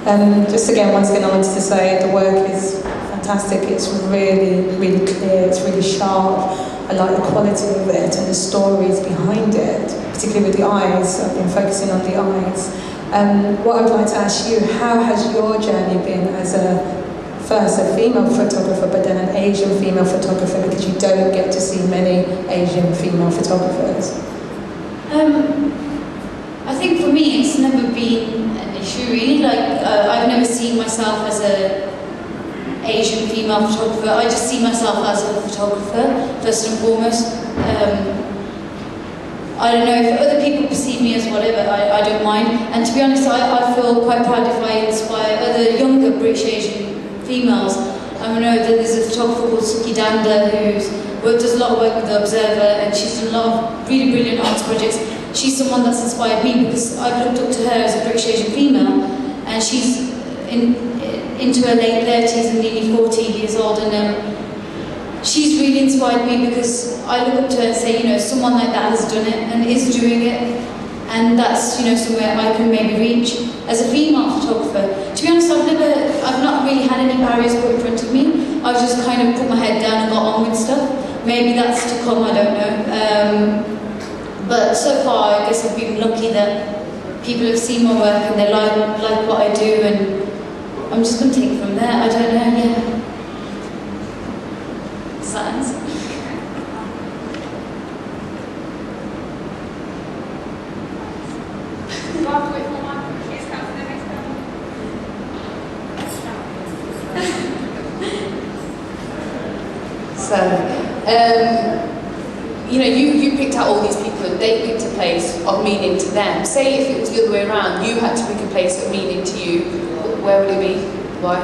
Just again, once again, I wanted to say the work is fantastic. It's really, really clear. It's really sharp. I like the quality of it and the stories behind it, particularly with the eyes. I've been focusing on the eyes. What I would like to ask you, how has your journey been as first a female photographer, but then an Asian female photographer, because you don't get to see many Asian female photographers? I think for me it's never been an issue really. Like I've never seen myself as a Asian female photographer. I just see myself as a photographer first and foremost. I don't know if other people perceive me as whatever, I don't mind. And to be honest, I feel quite proud if I inspire other younger British Asian females. I know that there's a photographer called Suki Danda who does a lot of work with The Observer, and she's done a lot of really brilliant arts projects. She's someone that's inspired me because I've looked up to her as a British Asian female, and she's into her late 30s and nearly 40 years old, and she's really inspired me because I look up to her and say, you know, someone like that has done it and is doing it, and that's, you know, somewhere I can maybe reach as a female photographer. To be honest, I've not really had any barriers put in front of me. I've just kind of put my head down and got on with stuff. Maybe that's to come, I don't know. But so far, I guess I've been lucky that people have seen my work and they like what I do, and I'm just going to take it from there. I don't know, yeah. Science. So, you know, you picked out all these people and they picked a place of meaning to them. Say if it was the other way around, you had to pick a place of meaning to you, where would it be? Why?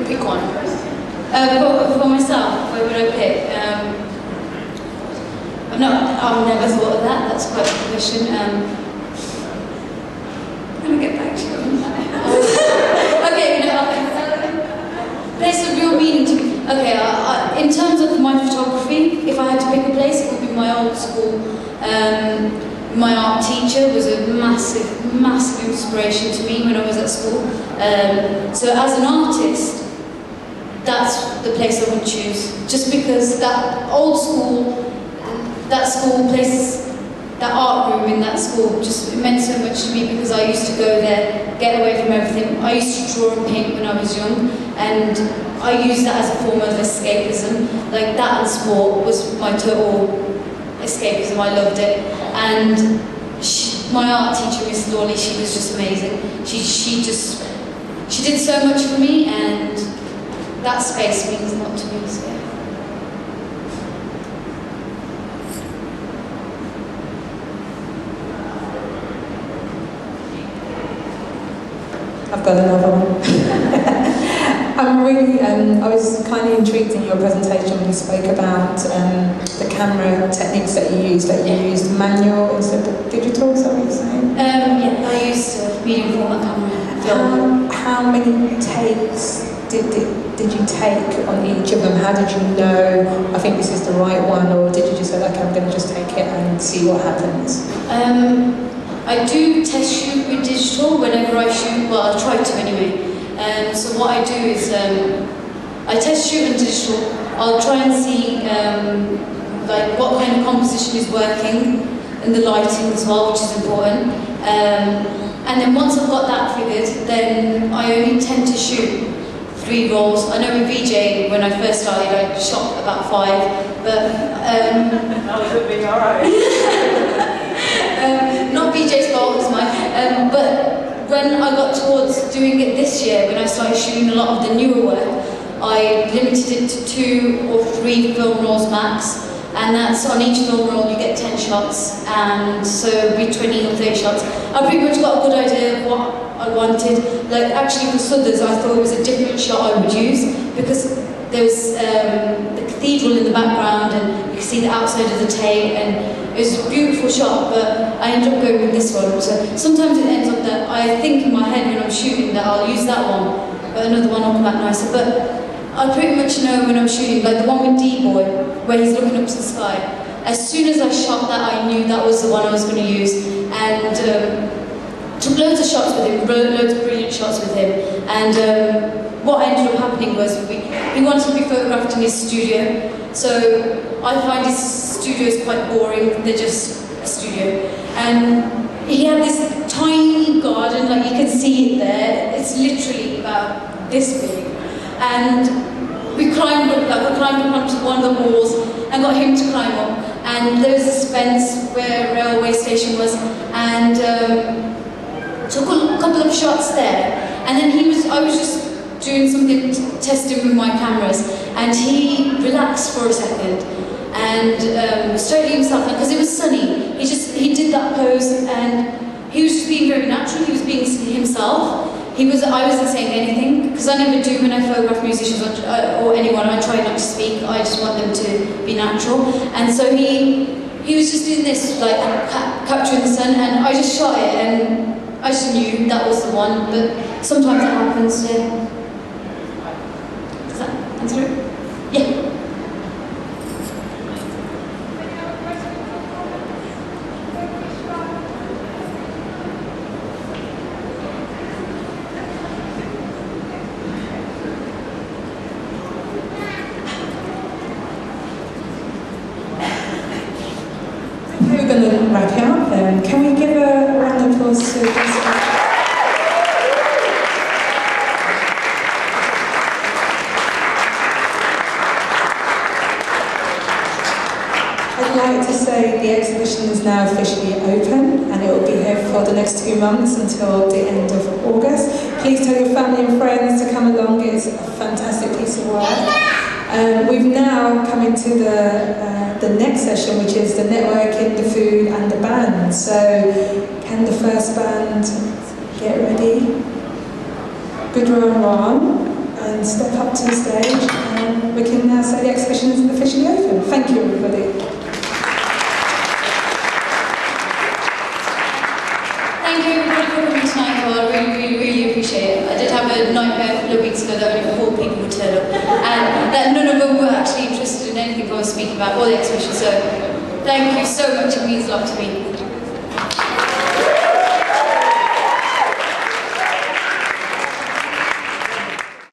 Pick one. For myself, where would I pick? I've never thought of that. That's quite a question. I'm going to get back to you on that. Okay, you know, place of real meaning to me. Okay, in terms of my photography, if I had to pick a place, it would be my old school. My art teacher was a massive, massive inspiration to me when I was at school. So as an artist, that's the place I would choose. Just because that old school, that school place, that art room in that school just meant so much to me because I used to go there, get away from everything. I used to draw and paint when I was young, and I used that as a form of escapism. Like that and sport was my total escapism. I loved it. And my art teacher, Miss Lawley, she was just amazing. She did so much for me, and that space means a lot to me. So. I've got another one. I was kind of intrigued in your presentation when you spoke about the camera techniques that you used. That you used manual instead of digital. Is that what you're saying? Yeah, I used a medium format camera. How many takes did you take on each of them? How did you know, I think this is the right one, or did you just say, okay, I'm going to just take it and see what happens? I do test shoot with digital whenever I shoot, well I try to anyway. So what I do is, I test shoot in digital. I'll try and see like what kind of composition is working, and the lighting as well, which is important. And then once I've got that figured, then I only tend to shoot 3 rolls. I know with VJ, when I first started, I shot about 5, but that was being alright. not VJ's fault, it was mine. But when I got towards doing it this year, when I started shooting a lot of the newer work, I limited it to 2 or 3 film rolls max, and that's on each film roll you get 10 shots, and so it'll be 20 or 30 shots. I pretty much got a good idea of what I wanted. Like actually for Southers, I thought it was a different shot I would use because there was the cathedral in the background, and you could see the outside of the Tate, and it was a beautiful shot, but I ended up going with this one. So sometimes it ends up that I think in my head when I'm shooting that I'll use that one, but another one will come out nicer. But I pretty much know when I'm shooting, like the one with D-Boy, where he's looking up to the sky. As soon as I shot that, I knew that was the one I was going to use. And took loads of shots with him, loads of brilliant shots with him, and what ended up happening was he wanted to be photographed in his studio. So I find his studios quite boring, they're just a studio. And he had this tiny garden, like you can see it there, it's literally about this big. And we climbed up onto one of the walls and got him to climb up. And there was this fence where a railway station was, and took a couple of shots there. And then I was just doing something, testing with my cameras, and he relaxed for a second and straightened himself up because it was sunny. He did that pose, and he was just being very natural. He was being himself. I wasn't saying anything because I never do when I photograph musicians or anyone. I try not to speak. I just want them to be natural. And so he was just doing this, like capturing the sun, and I just shot it, and I just knew that was the one. But sometimes it happens. Yeah. Does that answer it? Yeah. We're going to wrap it up then. Can we give a round of applause to Jessica? I'd like to say the exhibition is now officially open, and it will be here for the next 2 months until the end of August. Please tell your family and friends to come along. It's a fantastic piece of work. We've now come into the next session, which is the networking, the food and the band. So can the first band get ready? Gudrun and Ron, and step up to the stage, and we can now say the exhibition is officially open. Thank you, everybody. Thank you everybody for coming tonight. I really appreciate it. I did have a nightmare a couple of weeks ago that only 4 people would turn up, and that none of them were actually interested in anything I was speaking about or the exhibition. So thank you so much. It means a lot to me.